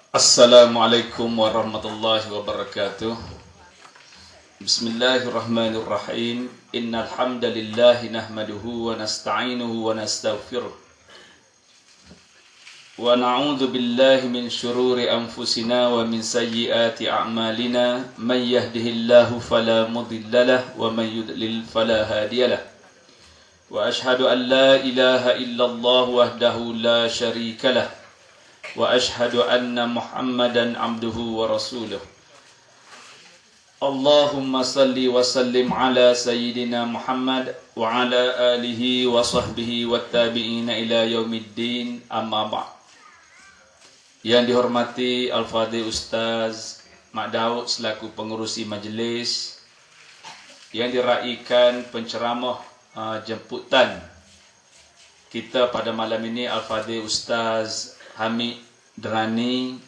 Assalamualaikum warahmatullahi wabarakatuh. Bismillahirrahmanirrahim. Innal hamdalillah nahmaduhu wa nasta'inuhu wa nastaghfiruh. Wa na'udzu billahi min syururi anfusina wa min sayyiati a'malina. Man yahdihillahu fala mudhillalah wa man yudlil fala hadiyalah. Wa ashhadu an la ilaha illallah wahdahu la syarikalah. Wa ashhadu anna Muhammadan abduhu wa rasuluh. Allahumma salli wa sallim ala sayyidina Muhammad wa ala alihi wa sahbihi wa tabi'ina ila yaumiddin, amma ba'. Yang dihormati Al-Fadhil Ustaz Mak Daud selaku pengurusi majlis, yang diraikan penceramah jemputan kita pada malam ini Al-Fadhil Ustaz Hamid Derani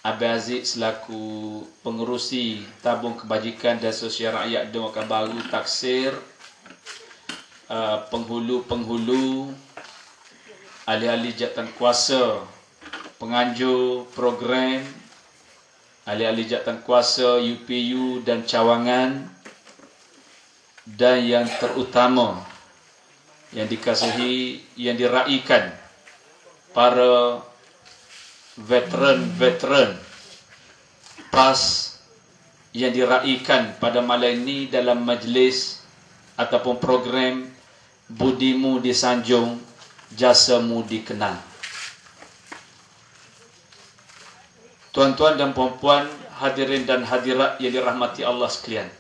Abang Aziz selaku pengurusi tabung kebajikan dan sosial rakyat Dewan Baru Taksir, penghulu-penghulu, ahli-ahli jabatan kuasa, penganjur program, ahli-ahli jabatan kuasa UPU dan cawangan, dan yang terutama yang dikasihi, yang diraikan para veteran PAS yang diraikan pada malam ini dalam majlis ataupun program Budimu Disanjung, Jasamu Dikenang. Tuan-tuan dan puan-puan, hadirin dan hadirat yang dirahmati Allah sekalian,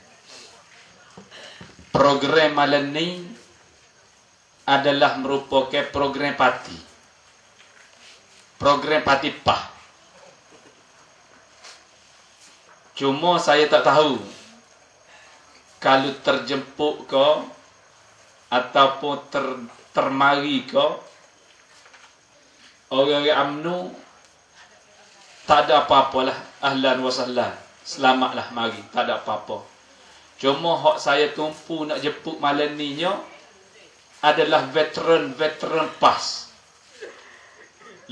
program malam ini adalah merupakan program parti, program parti PAH. Cuma saya tak tahu kalau terjemput ke ataupun termari ke orang-orang UMNO, tak ada apa-apalah, ahlan wa sahlan, selamatlah mari, tak ada apa-apa. Cuma hak saya tumpu nak jemput malam ni adalah veteran PAS.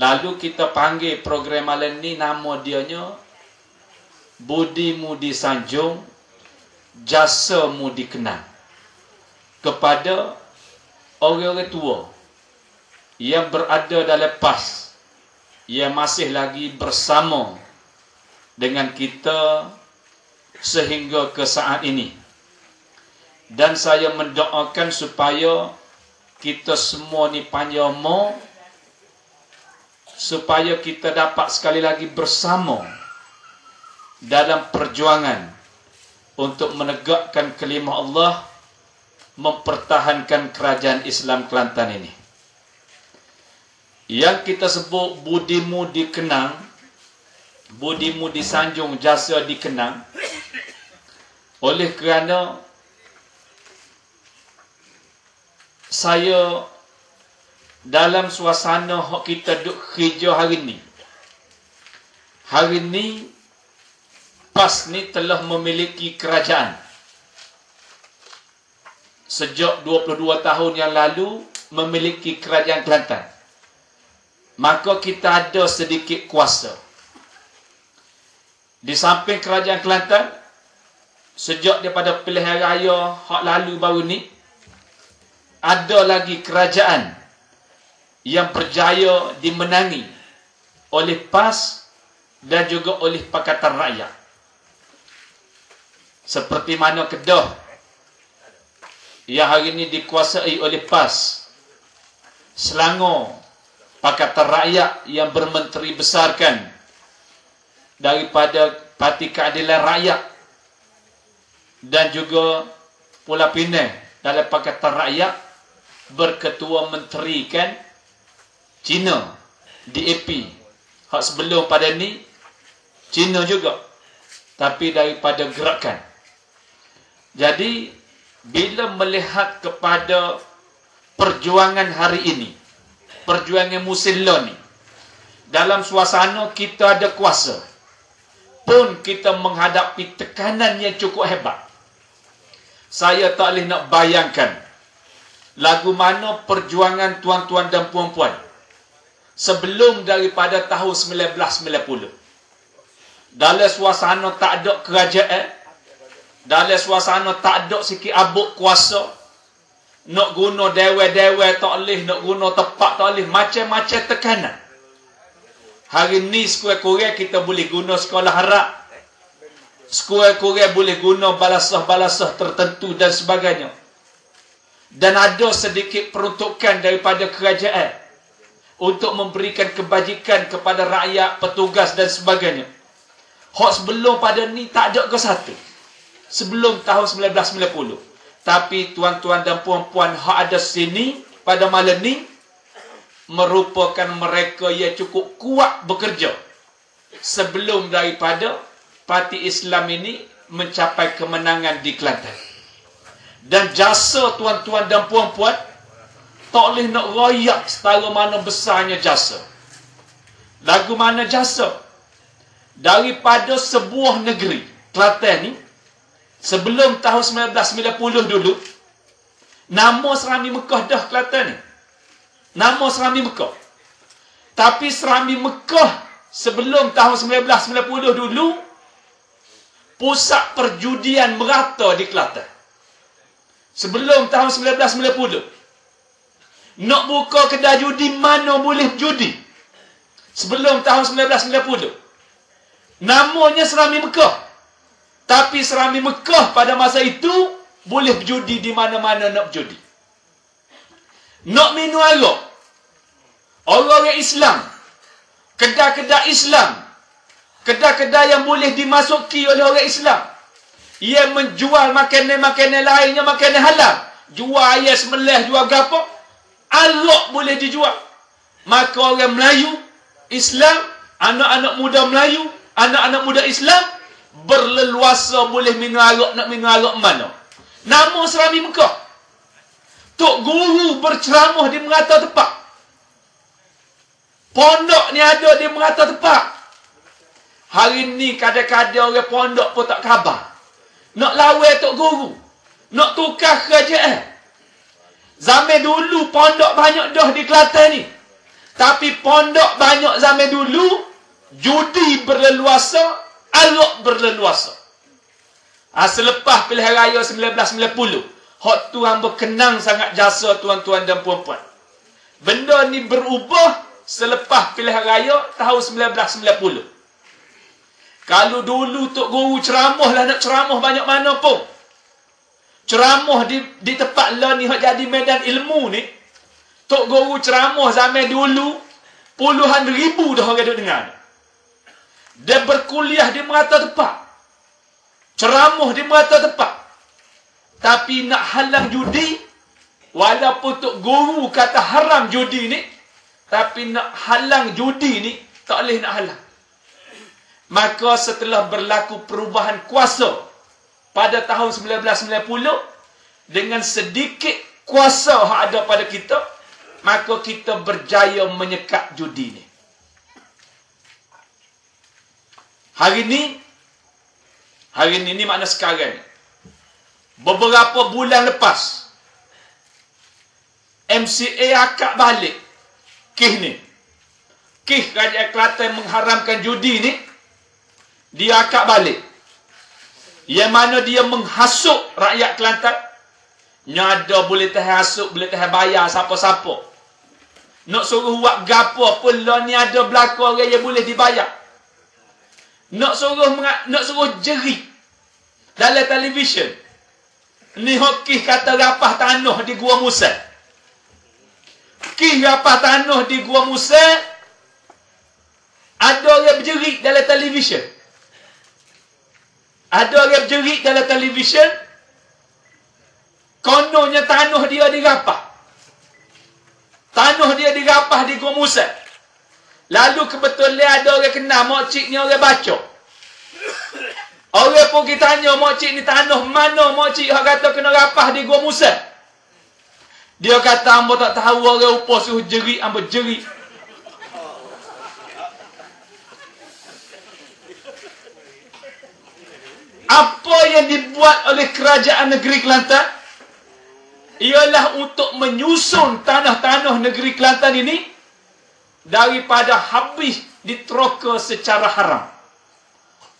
Lalu kita panggil program malam ni, nama dianya Budimu Disanjung, Jasamu Dikenang, kepada orang-orang tua yang berada dalam PAS, yang masih lagi bersama dengan kita sehingga ke saat ini. Dan saya mendoakan supaya kita semua ni panjang umur, supaya kita dapat sekali lagi bersama dalam perjuangan untuk menegakkan kalimah Allah, mempertahankan kerajaan Islam Kelantan ini. Yang kita sebut Budimu Dikenang, Budimu Disanjung, Jasa Dikenang, oleh kerana saya dalam suasana hak kita duk kerja hari ni. Hari ni PAS ni telah memiliki kerajaan. Sejak 22 tahun yang lalu memiliki kerajaan Kelantan. Maka kita ada sedikit kuasa. Di samping kerajaan Kelantan, sejak daripada pilihan raya hak lalu baru ni, ada lagi kerajaan yang berjaya dimenangi oleh PAS dan juga oleh Pakatan Rakyat. Seperti mana Kedah yang hari ini dikuasai oleh PAS, Selangor, Pakatan Rakyat yang bermenteri besarkan daripada Parti Keadilan Rakyat, dan juga Pulau Pinang dalam Pakatan Rakyat berketua menteri kan Cina, DAP. Hak sebelum pada ni Cina juga, tapi daripada gerakan. Jadi bila melihat kepada perjuangan hari ini, perjuangan musim lalu ni, dalam suasana kita ada kuasa, pun kita menghadapi tekanan yang cukup hebat. Saya tak boleh nak bayangkan lagu mana perjuangan tuan-tuan dan puan-puan sebelum daripada tahun 1990. dalam suasana tak ada kerajaan, dalam suasana tak ada sikit abuk kuasa, nak guna dewa-dewa tak boleh, nak guna tepak tak boleh, macam-macam tekanan. Hari ni sekurang-kurang kita boleh guna sekolah harap, sekurang-kurang boleh guna balasah-balasah tertentu dan sebagainya. Dan ada sedikit peruntukan daripada kerajaan untuk memberikan kebajikan kepada rakyat, petugas dan sebagainya. Hak sebelum pada ni tak ada ke satu. Sebelum tahun 1990. Tapi tuan-tuan dan puan-puan hak ada sini pada malam ni merupakan mereka yang cukup kuat bekerja sebelum daripada parti Islam ini mencapai kemenangan di Kelantan. Dan jasa tuan-tuan dan puan-puan tak boleh nak royak setara mana besarnya jasa. Lagu mana jasa? Daripada sebuah negeri, Kelantan ni, sebelum tahun 1990 dulu, nama Serami Mekah dah Kelantan ni. Nama Serami Mekah. Tapi Serami Mekah sebelum tahun 1990 dulu, pusat perjudian merata di Kelantan. Sebelum tahun 1990. Nak buka kedai judi, mana boleh judi. Sebelum tahun 1990. Namanya Serami Mekah. Tapi Serami Mekah pada masa itu boleh berjudi di mana-mana nak berjudi. Nak minum arak, orang Islam, kedai-kedai Islam, kedai-kedai yang boleh dimasuki oleh orang Islam, ia menjual makanan-makanan lainnya, makanan halal, jual ayam sembelih, jual gapo, arak boleh dijual. Maka orang Melayu Islam, anak-anak muda Melayu, anak-anak muda Islam berleluasa boleh minum arak. Nak minum arak mana? Nama Serami Mekah. Tok Guru berceramah di merata tepak. Pondok ni ada di merata tepak. Hari ni kadang-kadang orang pondok pun tak khabar. Nak lawan Tok Guru, nak tukar kerajaan. Zaman dulu pondok banyak dah di Kelantan ni. Tapi pondok banyak zaman dulu, judi berleluasa, arak berleluasa. Selepas pilihan raya 1990, hak tu hamba kenang sangat jasa tuan-tuan dan puan-puan. Benda ni berubah selepas pilihan raya tahun 1990. Kalau dulu Tok Guru ceramah lah, nak ceramah banyak mana pun. Ceramah di tempat lah ni hak jadi medan ilmu ni. Tok Guru ceramah zaman dulu puluhan ribu dah orang duk dengar. Dia berkuliah di merata tepak. Ceramah di merata tepak. Tapi nak halang judi, walaupun Tok Guru kata haram judi ni, tapi nak halang judi ni, tak boleh nak halang. Maka setelah berlaku perubahan kuasa pada tahun 1990, dengan sedikit kuasa yang ada pada kita, maka kita berjaya menyekat judi ni. Hari ni makna sekarang ni. Beberapa bulan lepas, MCA akak balik kes ni. Kes Kerajaan Kelantan mengharamkan judi ni, dia akak balik. Yang mana dia menghasut rakyat Kelantan. Nyada boleh tahan hasut, boleh tahan bayar siapa-siapa. Nak suruh buat gapo pun lah ni ada belakang orang yang boleh dibayar. Nak suruh jerit dalam televisyen. Ni hokih kata rapah tanah di Gua Musa. Kih rapah tanah di Gua Musa. Ada orang berjerit dalam televisyen. Ada orang berjerit dalam televisyen. Kononnya tanah dia dirapah. Tanah dia dirapah di Gua Musa. Lalu kebetulan ada orang kenal makcik ni, orang baca. Orang pergi tanya makcik ni tanah mana makcik yang kata kena rapah di Gua Musa. Dia kata hamba tak tahu, orang upah suruh jerit, hamba jerit. Apa yang dibuat oleh kerajaan negeri Kelantan ialah untuk menyusun tanah-tanah negeri Kelantan ini daripada habis diteroka secara haram.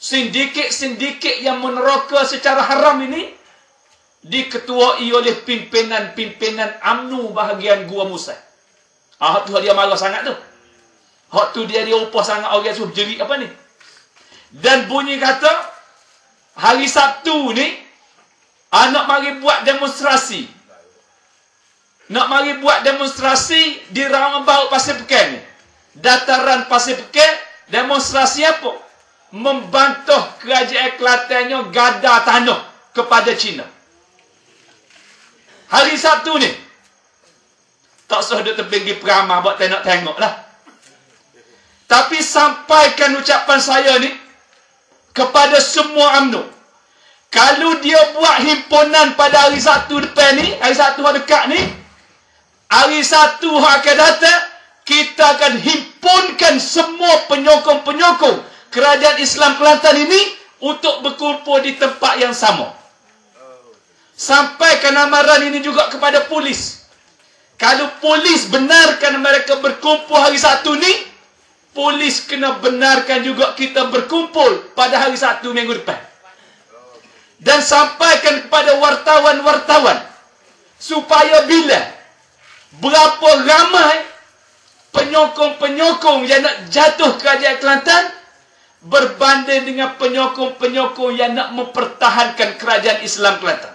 sindiket-sindiket yang meneroka secara haram ini diketuai oleh pimpinan-pimpinan UMNO bahagian Gua Musa. Hak tu dia marah sangat tu. Hak tu dia upah sangat orang suruh jerit apa ni. Dan bunyi kata hari Sabtu ni nak mari buat demonstrasi. Nak mari buat demonstrasi di roundabout Pasir Pekan ni. Dataran Pasir Pekan, demonstrasi apa? Membantah kerajaan Kelantannya gada tanah kepada Cina. Hari Sabtu ni. Tak usah duduk terpinggir peramah buat tengok-tengok lah. Tapi sampaikan ucapan saya ni kepada semua UMNO. Kalau dia buat himpunan pada hari Sabtu depan ni, hari Sabtu yang dekat ni, hari Sabtu yang akan datang, kita akan himpunkan semua penyokong-penyokong kerajaan Islam Kelantan ini untuk berkumpul di tempat yang sama. Sampaikan amaran ini juga kepada polis. Kalau polis benarkan mereka berkumpul hari Sabtu ni, polis kena benarkan juga kita berkumpul pada hari Sabtu minggu depan. Dan sampaikan kepada wartawan-wartawan supaya bila berapa ramai penyokong-penyokong yang nak jatuh kerajaan Kelantan berbanding dengan penyokong-penyokong yang nak mempertahankan kerajaan Islam Kelantan.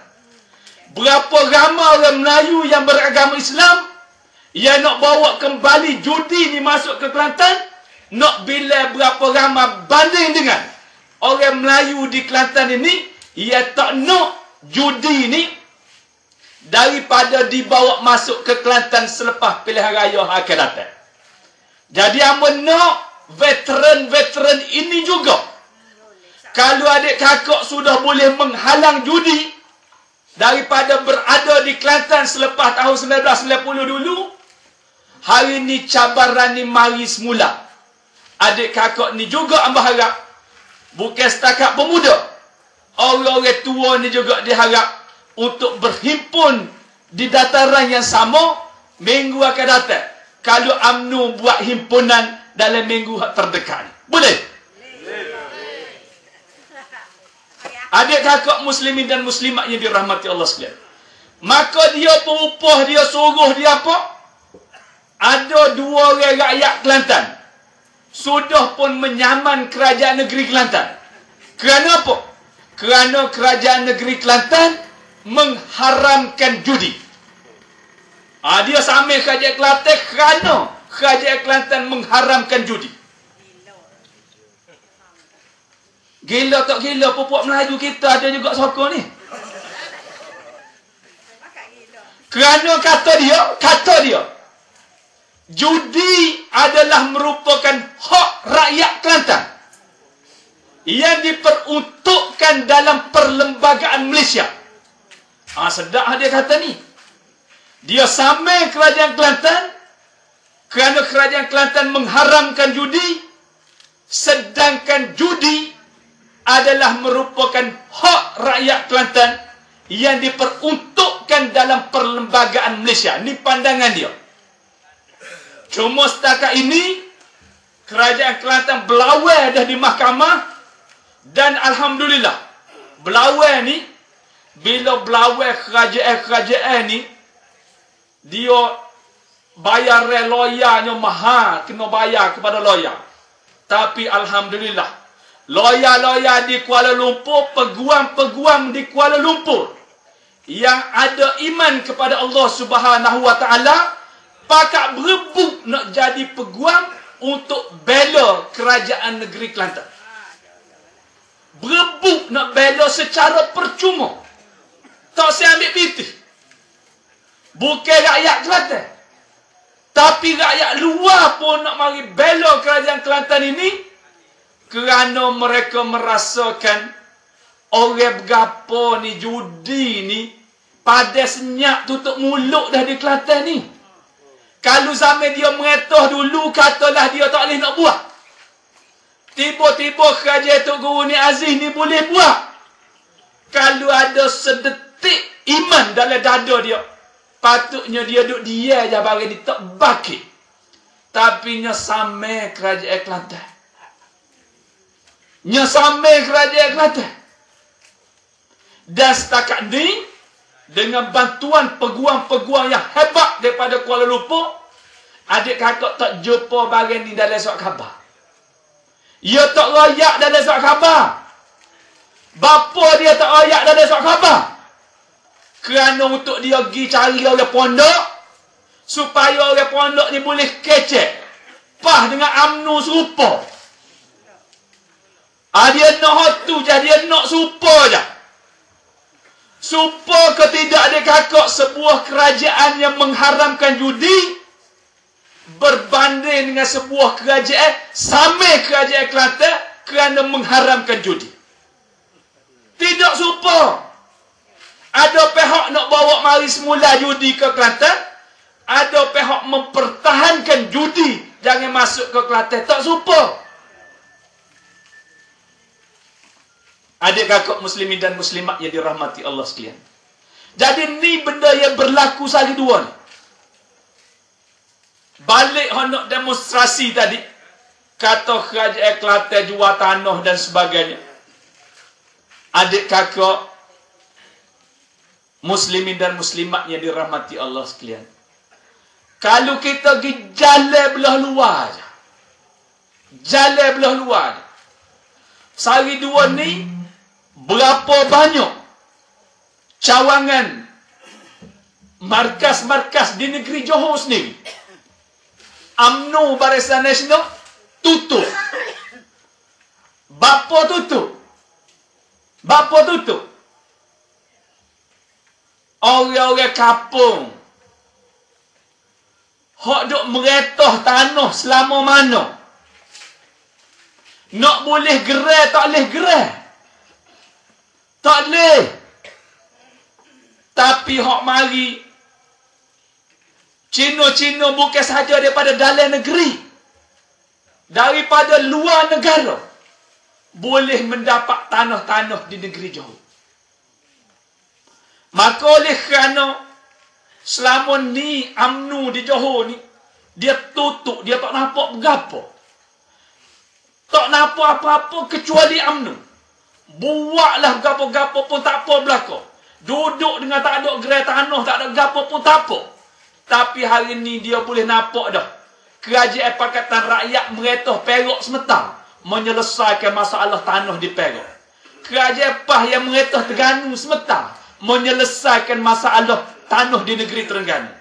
Berapa ramai orang Melayu yang beragama Islam yang nak bawa kembali judi ni masuk ke Kelantan, nak bila berapa ramai banding dengan orang Melayu di Kelantan ini, ia tak nak judi ni daripada dibawa masuk ke Kelantan selepas pilihan raya akan datang. Jadi amun nak veteran-veteran ini juga, kalau adik kakak sudah boleh menghalang judi daripada berada di Kelantan selepas tahun 1990 dulu, hari ni cabaran ni mari semula. Adik kakak ni juga hamba harap, bukan setakat pemuda, orang-orang tua ni juga diharap untuk berhimpun di dataran yang sama minggu akan datang. Kalau UMNO buat himpunan dalam minggu terdekat ni. Boleh? Adik kakak muslimin dan muslimat yang dirahmati Allah sekalian. Maka dia perupah, dia suruh dia apa? Ada dua orang rakyat Kelantan sudah pun menyaman kerajaan negeri Kelantan. Kerana apa? Kerana kerajaan negeri Kelantan mengharamkan judi. Dia samil kerajaan Kelantan kerana kerajaan Kelantan mengharamkan judi. Gila tak gila, puak Melayu kita ada juga sokong ni. Kerana kata dia, judi adalah merupakan hak rakyat Kelantan yang diperuntukkan dalam perlembagaan Malaysia. Sedap dia kata ni. Dia samai kerajaan Kelantan kerana kerajaan Kelantan mengharamkan judi, sedangkan judi adalah merupakan hak rakyat Kelantan yang diperuntukkan dalam perlembagaan Malaysia. Ini pandangan dia. Cuma setakat ini kerajaan Kelantan berlawan dah di mahkamah, dan alhamdulillah berlawan ni, bila berlawan kerajaan ni, dia bayar lawyernya mahal, kena bayar kepada lawyer. Tapi alhamdulillah, lawyer-lawyer di Kuala Lumpur, peguam-peguam di Kuala Lumpur yang ada iman kepada Allah Subhanahu Wa Taala, pakak berebut nak jadi peguam untuk bela kerajaan negeri Kelantan. Berebut nak bela secara percuma. Tak saya ambil pitih. Bukan rakyat Kelantan, tapi rakyat luar pun nak mari bela kerajaan Kelantan ini, kerana mereka merasakan orang berapa ni judi ni pada senyap tutup mulut dah di Kelantan ni. Kalau zaman dia mengetah dulu, katalah dia tak boleh nak buat, tiba-tiba kerajaan Tok Guru Ni Aziz ni boleh buat. Kalau ada sedetik iman dalam dada dia, patutnya dia duduk dia je bagi dia tak bakit. Tapi nya samai kerajaan Kelantan, Sampai kerajaan Kelantan. Dan setakat ni, dengan bantuan peguam-peguam yang hebat daripada Kuala Lumpur, adik kakak tak jumpa barang ni dalam surat khabar. Ia tak royak dalam surat khabar. Bapa dia tak royak dalam surat khabar. Kerana untuk dia pergi cari orang pondok, supaya orang pondok ni boleh kecek. Pas dengan UMNO serupa. Dia nak tu je, dia nak serupa je. Supa ke tidak adik kakak, sebuah kerajaan yang mengharamkan judi berbanding dengan sebuah kerajaan sama kerajaan Kelantan kerana mengharamkan judi. Tidak supa. Ada pihak nak bawa mari semula judi ke Kelantan, ada pihak mempertahankan judi jangan masuk ke Kelantan. Tak supa. Adik kakak muslimin dan muslimat yang dirahmati Allah sekalian. Jadi ni benda yang berlaku sekali dua ni. Balik hendak demonstrasi tadi, kata kerajaan Kelantan jual tanah dan sebagainya. Adik kakak muslimin dan muslimat yang dirahmati Allah sekalian. Kalau kita pergi jalan belah luar je. Jalan belah luar je. Sehari dua ni, berapa banyak cawangan markas-markas di negeri Johor sendiri. UMNO Barisan Nasional tutup. Bapa tutup. Orang-orang kampung hok duk meretah tanah selama mana. Nak boleh gerai tak boleh gerai. Tak boleh. Tapi hok mari Cina-Cina bukan sahaja daripada dalam negeri, daripada luar negara boleh mendapat tanah-tanah di negeri Johor. Maka oleh kerana selama ni UMNO di Johor ni dia tutup, dia tak nampak berapa. Tak nampak apa-apa kecuali UMNO. Buatlah gapo-gapo pun tak apa belaka. Duduk dengan tak ada gerai tanah, tak ada gapo pun tak apa. Tapi hari ni dia boleh nampak dah. Kerajaan Pakatan Rakyat meretah Perak semata menyelesaikan masalah tanah di Perak. Kerajaan PAH yang meretah Terengganu semata menyelesaikan masalah tanah di negeri Terengganu.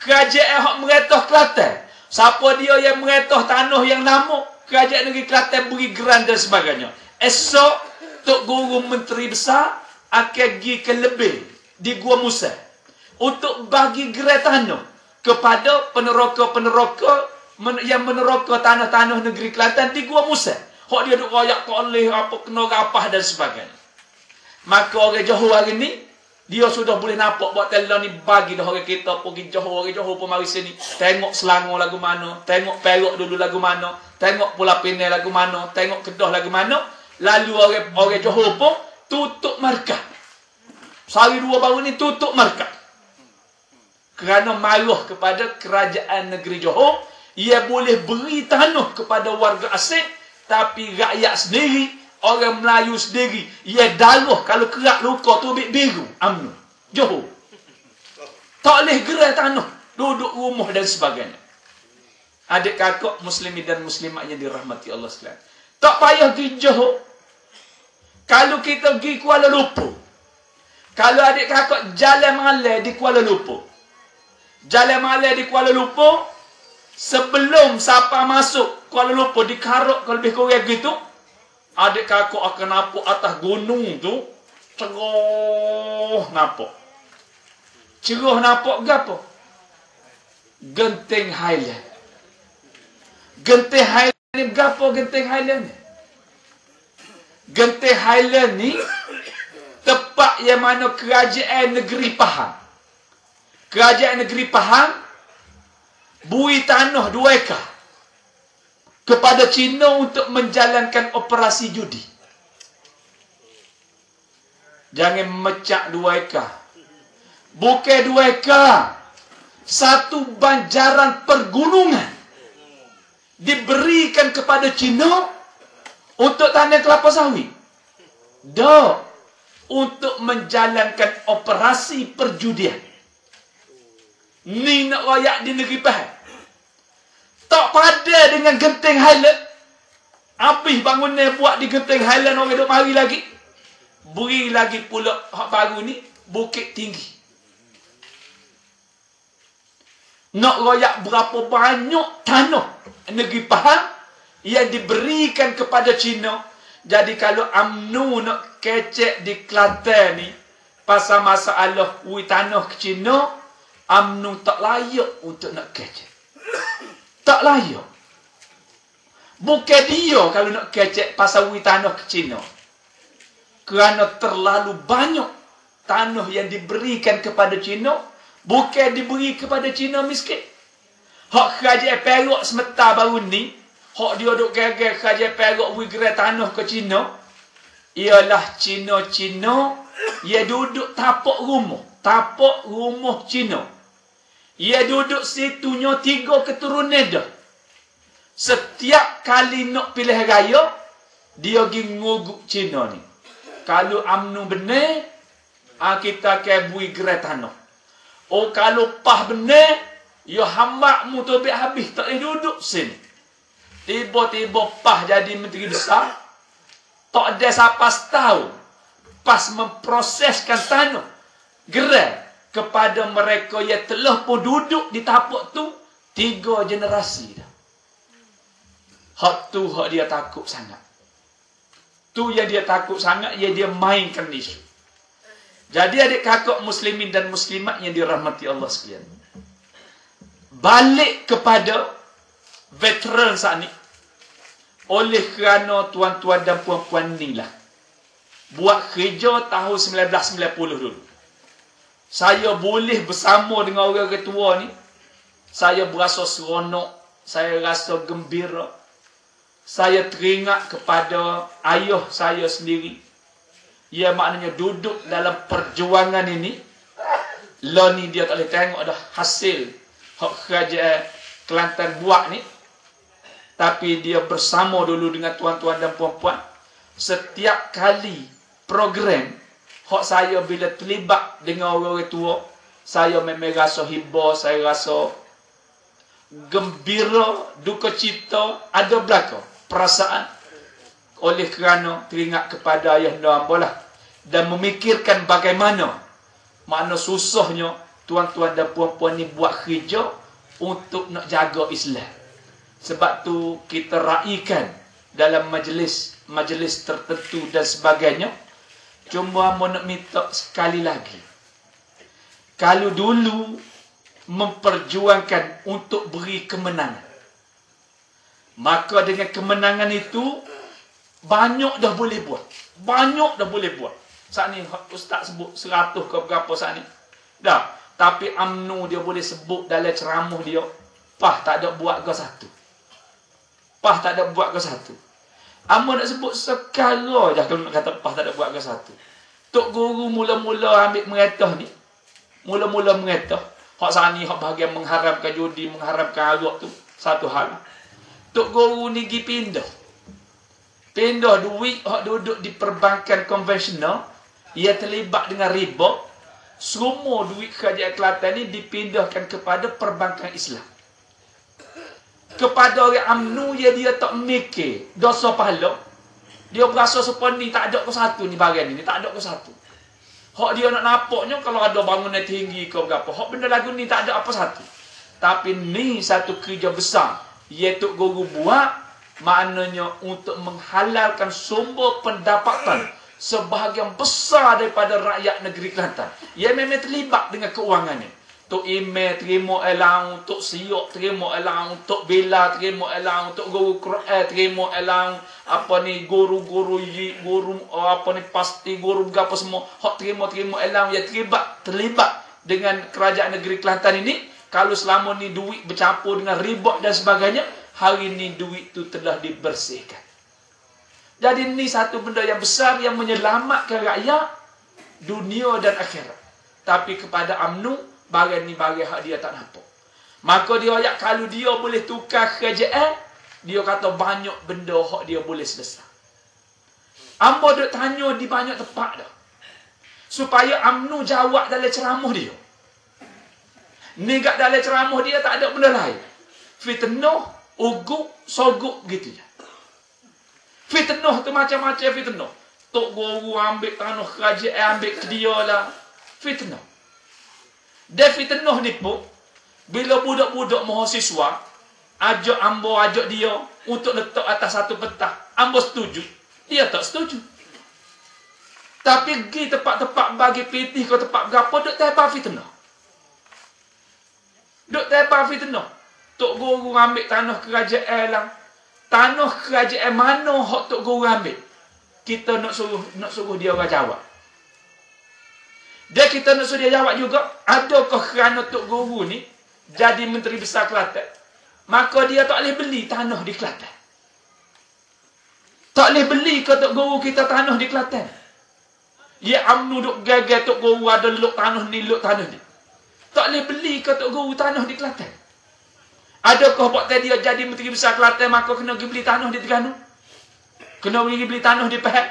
Kerajaan yang meretah Kelantan, siapa dia yang meretah tanah yang nama, kerajaan negeri Kelantan beri geran dan sebagainya. Esok Tok Guru Menteri Besar akan pergi ke lebih di Gua Musa untuk bagi gerai tanah kepada peneroka-peneroka yang meneroka tanah-tanah negeri Kelantan di Gua Musa. Hak dia duk royak tak oleh apa kena rapah dan sebagainya. Maka orang Johor hari ni dia sudah boleh nampak buat telur ni bagi dah orang kita pergi Johor, orang Johor pun mari sini tengok Selangor lagu mana, tengok Perak dulu lagu mana, tengok Pulau Pinang lagu mana, tengok Kedah lagu mana. Lalu orang Johor pun tutup markah. Sehari dua baru ni tutup markah. Kerana maruh kepada kerajaan negeri Johor, ia boleh beri tanah kepada warga asing, tapi rakyat sendiri, orang Melayu sendiri, ia daruh kalau kerak luka tu biru, UMNO Johor. Tak boleh gerai tanah, duduk rumah dan sebagainya. Adik kakak muslimin dan muslimat yang dirahmati Allah sekalian. Tak payah pergi Johor. Kalau kita pergi Kuala Lumpur, kalau adik kakak jalan malam di Kuala Lumpur, jalan malam di Kuala Lumpur, sebelum siapa masuk Kuala Lumpur di Karok kalau lebih kurang gitu, adik kakak akan nampak atas gunung tu cerah nampak. Cerah nampak gapo? Genting Highland. Genting Highland ni gapo Genting Highland ni? Genting Highland ni tempat yang mana kerajaan negeri Pahang. Kerajaan negeri Pahang bui tanah 2 ekar kepada Cina untuk menjalankan operasi judi. Jangan mecak 2 ekar. Bukan 2 ekar. Satu banjaran pergunungan diberikan kepada Cina Untuk tanam kelapa sawit? Tak. Untuk menjalankan operasi perjudian. Ni nak royak di negeri Pahang. Tak pada dengan genting Highland. Habis bangunan buat di genting Highland, orang duk mari lagi. Beri lagi pula hak baru ni, Bukit Tinggi. Nak royak berapa banyak tanah negeri Pahang yang diberikan kepada Cina. Jadi kalau UMNO nak kecek di Kelantan ni pasal masalah tanah ke Cina, UMNO tak layak untuk nak kecek. Tak layak. Bukan dia kalau nak kecek pasal tanah ke Cina. Kerana terlalu banyak tanah yang diberikan kepada Cina, bukan diberi kepada Cina miskin. Hak kerajaan Perak semata baru ni, hak dia duk gagal kerajaan Perak wigerai tanah ke Cina, ialah Cina-Cina ia duduk tapak rumah Cina. Ia duduk situnya 3 keturunan dah. Setiap kali nak pilih raya, dia pergi nguguk Cina ni. Kalau UMNO benar, kita akan bui gerai tanah. Oh, kalau PAH benar, ya hambak mu tu habis, tak boleh duduk sini. Tiba-tiba PAH jadi menteri besar, tak ada siapa tahu pas memproseskan tanah gerai kepada mereka yang telah pun duduk di tapak tu 3 generasi dah. Hak tu hak dia takut sangat. Tu yang dia takut sangat, yang dia mainkan isu. Jadi adik kakak muslimin dan muslimat yang dirahmati Allah sekalian, balik kepada veteran saat ni. Oleh kerana tuan-tuan dan puan-puan ni lah buat kerja tahun 1990 dulu, saya boleh bersama dengan orang ketua ni, saya berasa seronok, saya rasa gembira. Saya teringat kepada ayah saya sendiri. Ia maknanya duduk dalam perjuangan ini. Lah ni dia tak boleh tengok dah hasil hak kerajaan Kelantan buat ni. Tapi dia bersama dulu dengan tuan-tuan dan puan-puan. Setiap kali program hak saya bila terlibat dengan orang tua, saya memang rasa hibah, saya rasa gembira, duka cita, ada belakang perasaan oleh kerana teringat kepada ayah dan hamba lah, dan memikirkan bagaimana makna susahnya tuan-tuan dan puan-puan ni buat kerja untuk nak jaga Islam. Sebab tu kita raikan dalam majlis tertentu dan sebagainya. Cuma mau nak minta sekali lagi, kalau dulu memperjuangkan untuk beri kemenangan, maka dengan kemenangan itu banyak dah boleh buat. Banyak dah boleh buat. Saat ni Ustaz sebut 100 ke berapa saat ni. Dah. Tapi UMNO dia boleh sebut dalam ceramah dia, PAH tak ada buat ke satu. PAH tak ada buat ke satu. Amo nak sebut sekala je kalau nak kata PAH tak ada buat ke satu. Tok guru mula-mula ambil meretah ni. Mula-mula meretah. Hak saat ni hak bahagian mengharamkan judi, mengharamkan arak tu satu hal. Tok guru ni pergi pindah duit hak duduk di perbankan konvensional, ia terlibat dengan riba. Semua duit kerajaan Kelantan ni dipindahkan kepada perbankan Islam. Kepada orang UMNO dia tak mikir dosa pahala. Dia berasa supaya ni tak ada ke satu ni bagian ni, tak ada ke satu. Hak dia nak nampaknya kalau ada bangunan tinggi ke berapa, hak benda lagu ni tak ada apa satu. Tapi ni satu kerja besar iaitu guru buat, maknanya untuk menghalalkan sumber pendapatan sebahagian besar daripada rakyat negeri Kelantan. Ia memang terlibat dengan keuangannya. Tok Ime terima allowance, Tok Siok terima allowance, Tok Bela terima allowance, Tok Guru Quran terima allowance, guru pasti guru apa semua hak terima allowance. Ia terlibat dengan kerajaan negeri Kelantan ini. Kalau selama ni duit bercampur dengan riba dan sebagainya, hari ni duit tu telah dibersihkan. Jadi ni satu benda yang besar yang menyelamatkan rakyat dunia dan akhirat. Tapi kepada UMNO, bagian ni bagian hak dia tak nampak. Maka dia ayat kalau dia boleh tukar kerajaan, dia kata banyak benda hak dia boleh selesai. Ambo duk tanya di banyak tempat dah. Supaya UMNO jawab dalam ceramah dia. Ni kat dalam ceramah dia tak ada benda lain. Fitnah, uguk, soguk gitu je. Fitnah tu macam-macam fitnah. Tok guru ambil tanah kerajaan, ambil ke dia lah. Fitnah. Dia fitnah ni pun, bila budak-budak mahasiswa, ajak dia untuk letak atas satu petang. Ambo setuju. Dia tak setuju. Tapi pergi tempat-tempat bagi pitih ke tempat berapa, duk tebal fitnah. Duk tebal fitnah. Tok guru ambil tanah kerajaan lah. Tanah kerajaan mana hak tok guru ambil? Kita nak suruh dia orang jawab. Dia kita nak suruh dia jawab juga, adakah kerana tok guru ni jadi Menteri Besar Kelantan, maka dia tak boleh beli tanah di Kelantan? Tak boleh beli ke tok guru kita tanah di Kelantan? Ya UMNO duk gagal tok guru ada luk tanah ni, luk tanah ni. Tak boleh beli ke tok guru tanah di Kelantan? Adakah buat dia jadi Menteri Besar Kelantan maka kena pergi beli tanah di Terengganu? Kena pergi beli tanah di Pahang?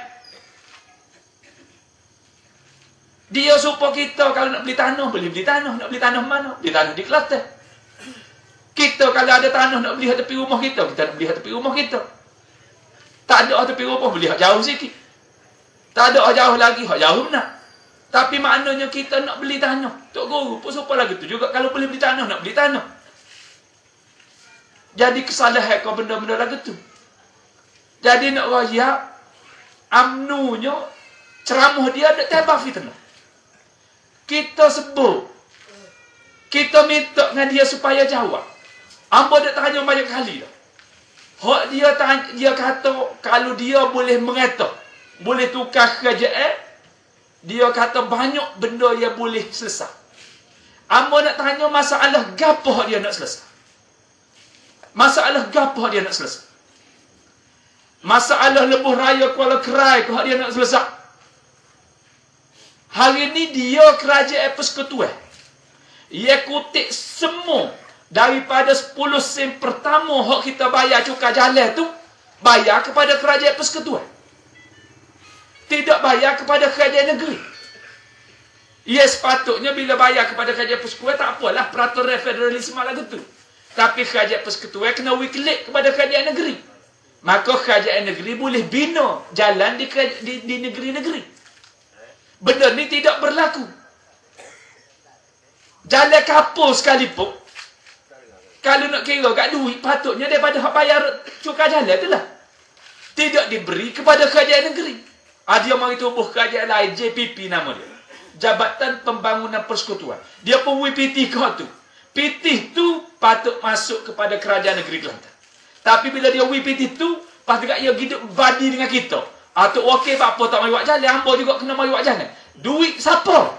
Dia supaya kita kalau nak beli tanah, boleh beli tanah. Nak beli tanah mana? Beli tanah di Kelantan. Kita kalau ada tanah nak beli tepi rumah kita, kita nak beli tepi rumah kita. Tak ada tepi rumah, beli jauh sikit. Tak ada jauh lagi, jauh benar. Tapi maknanya kita nak beli tanah. Tok guru pun supaya lagi tu juga kalau boleh beli tanah, nak beli tanah. Jadi kesalahan kau benda-benda lagi tu. Jadi nak raya, UMNO-nya, ceramah dia ada tebal fitnah. Kita sebut. Kita minta dengan dia supaya jawab. Ambo dah tanya banyak kali dah. Hak dia kata, kalau dia boleh mengata, boleh tukar kerajaan, dia kata banyak benda yang boleh selesai. Ambo nak tanya masalah gapo dia nak selesai. Masalah gapo dia nak selesai. Masalah lebuh raya Kuala Kerai kau dia nak selesai. Hari ni dia kerajaan persekutuan. Ia kutip semua daripada 10 sen pertama hak kita bayar cukai jalan tu, bayar kepada kerajaan persekutuan. Tidak bayar kepada kerajaan negeri. Ia sepatutnya bila bayar kepada kerajaan persekutuan tak apalah, peraturan federalisme lagi tu. Tapi kerajaan persekutuan kena wiklik kepada kerajaan negeri. Maka kerajaan negeri boleh bina jalan di negeri-negeri. Benda ni tidak berlaku. Jalan kapal sekalipun, kalau nak kira kat duit, patutnya daripada hak bayar cukai jalan tu lah. Tidak diberi kepada kerajaan negeri. Dia mari tubuh kerajaan lain, JPP nama dia. Jabatan Pembangunan Persekutuan. Dia pun WPT kau tu. PT tu patut masuk kepada kerajaan negeri Kelantan. Tapi bila dia WPT tu, lepas tu dia hidup badi dengan kita. Tok wakil apa tak mari buat jalan, hamba juga kena mari buat jalan. Duit siapa?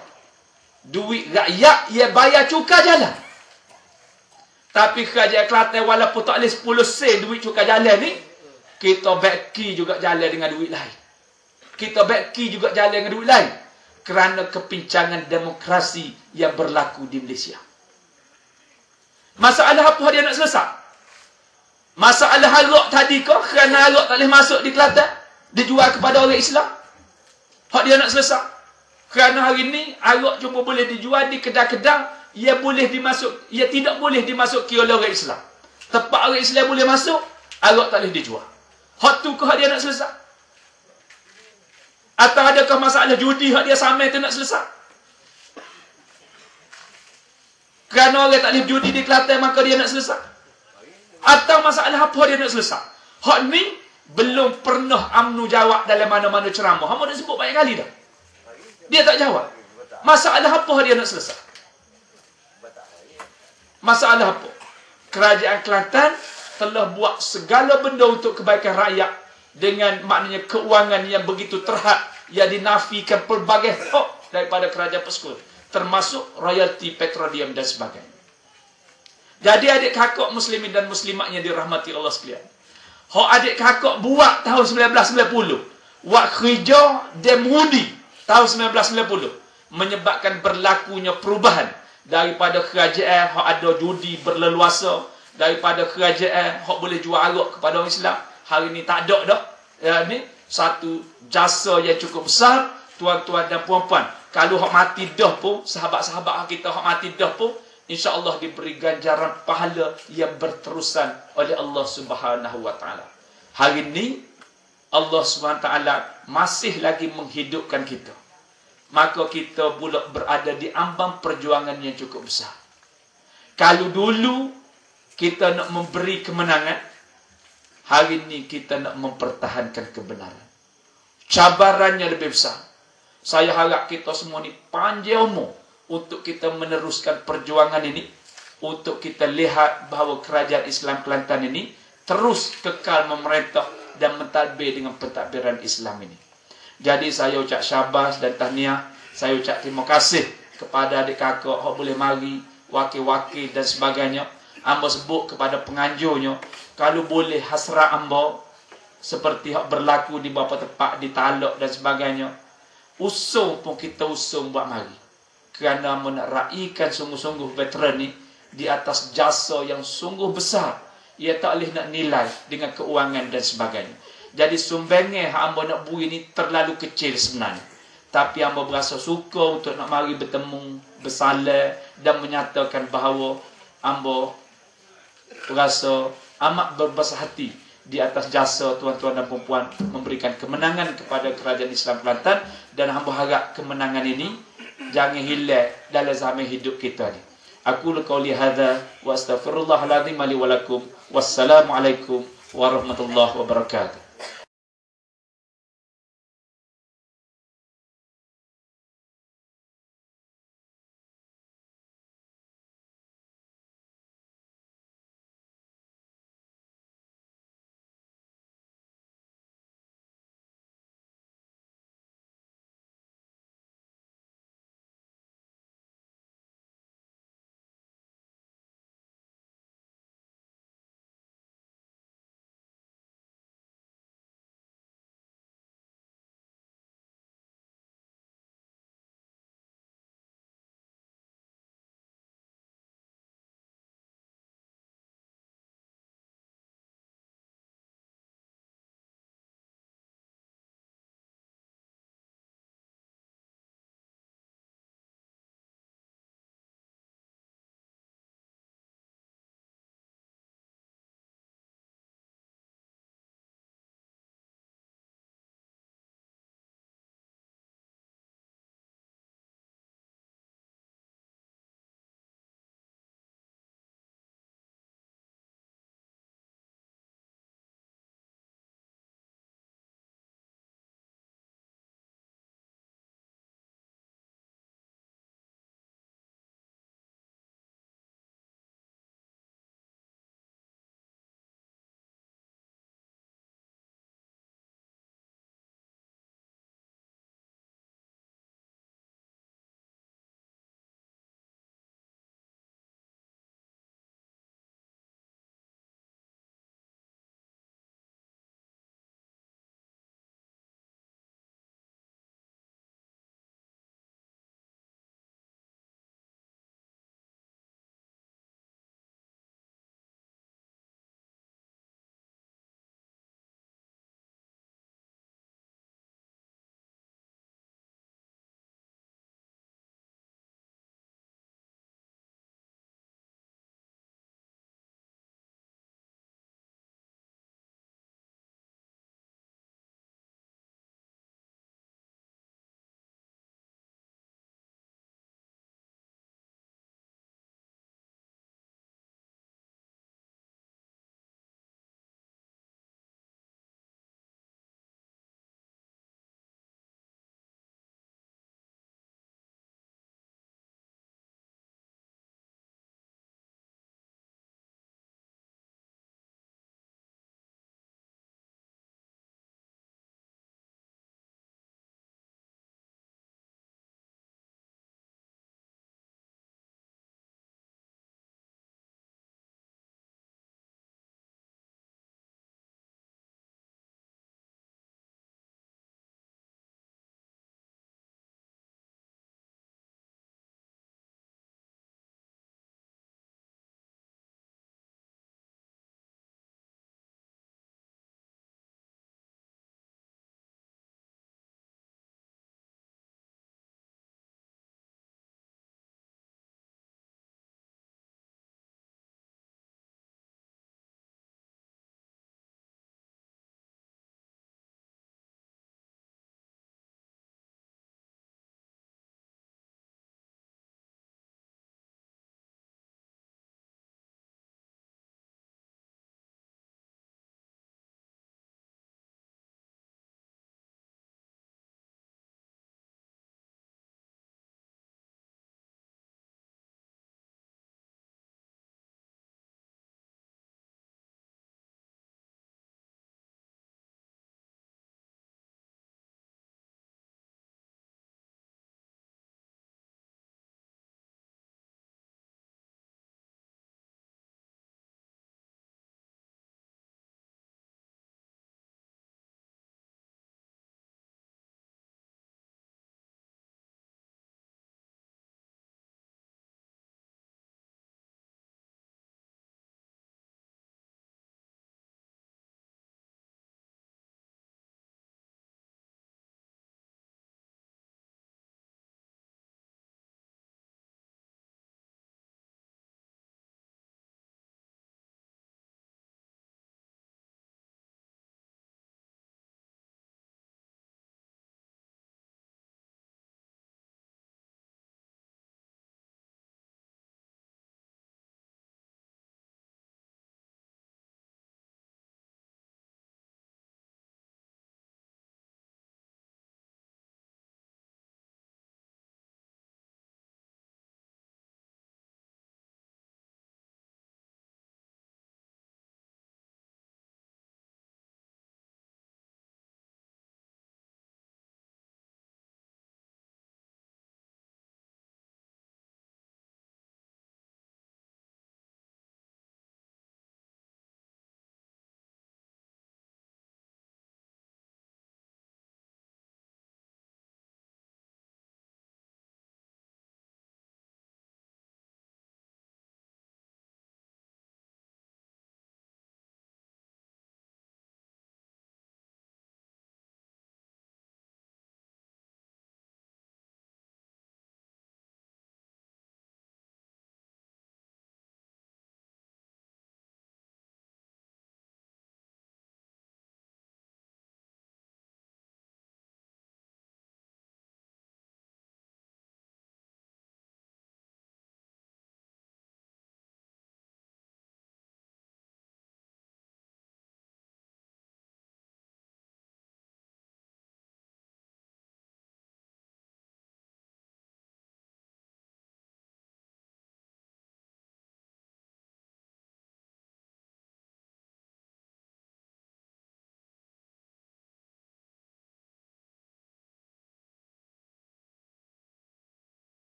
Duit rakyat yang bayar cukai jalan. Tapi kerajaan Kelantan walaupun tak boleh 10 sen duit cukai jalan ni, kita baki juga jalan dengan duit lain. Kita baki juga jalan dengan duit lain. Kerana kepincangan demokrasi yang berlaku di Malaysia. Masalah apa dia nak selesai? Masalah arak tadi kau, kerana arak tak boleh masuk di Kelantan, dijual kepada orang Islam. Hak dia nak selesai. Kerana hari ni arak cuma boleh dijual di kedai-kedai, ia tidak boleh dimasuki oleh orang Islam. Tempat orang Islam boleh masuk, arak tak boleh dijual. Hak tu ke hak dia nak selesai? Atau adakah masalah judi hak dia samai tu nak selesai? Kerana orang tak boleh judi di Kelantan maka dia nak selesai? Atau masalah apa dia nak selesai? Hak ni belum pernah UMNO jawab dalam mana-mana ceramah. Hamba dah sebut banyak kali dah. Dia tak jawab. Masalah apa dia nak selesai? Masalah apa? Kerajaan Kelantan telah buat segala benda untuk kebaikan rakyat dengan maknanya keuangan yang begitu terhad yang dinafikan pelbagai hak daripada kerajaan persekutuan, termasuk royalti petroleum dan sebagainya. Jadi adik kakak muslimin dan muslimat yang dirahmati Allah sekalian, hak adik kakak buat tahun 1990, buat kerja demudi tahun 1990, menyebabkan berlakunya perubahan daripada kerajaan hak ada judi berleluasa, daripada kerajaan hak boleh jual arak kepada orang Islam, hari ni tak ada dah. Ya, ni satu jasa yang cukup besar, tuan-tuan dan puan-puan. Kalau hak mati dah pun, sahabat-sahabat kita hak mati dah pun, insya-Allah diberi ganjaran pahala yang berterusan oleh Allah Subhanahu wa taala. Hari ini Allah Subhanahu wa taala masih lagi menghidupkan kita. Maka kita pula berada di ambang perjuangan yang cukup besar. Kalau dulu kita nak memberi kemenangan, hari ini kita nak mempertahankan kebenaran. Cabarannya lebih besar. Saya harap kita semua ni panjang umur untuk kita meneruskan perjuangan ini, untuk kita lihat bahawa kerajaan Islam Kelantan ini terus kekal memerintah dan mentadbir dengan pentadbiran Islam ini. Jadi saya ucap syabas dan tahniah, saya ucap terima kasih kepada adik kakak yang boleh mari, wakil-wakil dan sebagainya. Amba sebut kepada penganjurnya, kalau boleh hasrat amba seperti yang berlaku di beberapa tempat, di Talak dan sebagainya, usung pun kita usung buat mari. Kerana nak raikan sungguh-sungguh veteran ni di atas jasa yang sungguh besar. Ia tak boleh nak nilai dengan keuangan dan sebagainya. Jadi sumbangan hamba nak beri ni terlalu kecil sebenarnya. Tapi hamba berasa suka untuk nak mari bertemu, bersalah dan menyatakan bahawa hamba berasa amat berbesar hati di atas jasa tuan-tuan dan puan-puan memberikan kemenangan kepada kerajaan Islam Kelantan, dan hamba harap kemenangan ini jangan hilang dalam zaman hidup kita ni. Aku qauli hadza wa astaghfirullahal azim li wa lakum. Wassalamualaikum warahmatullahi wabarakatuh.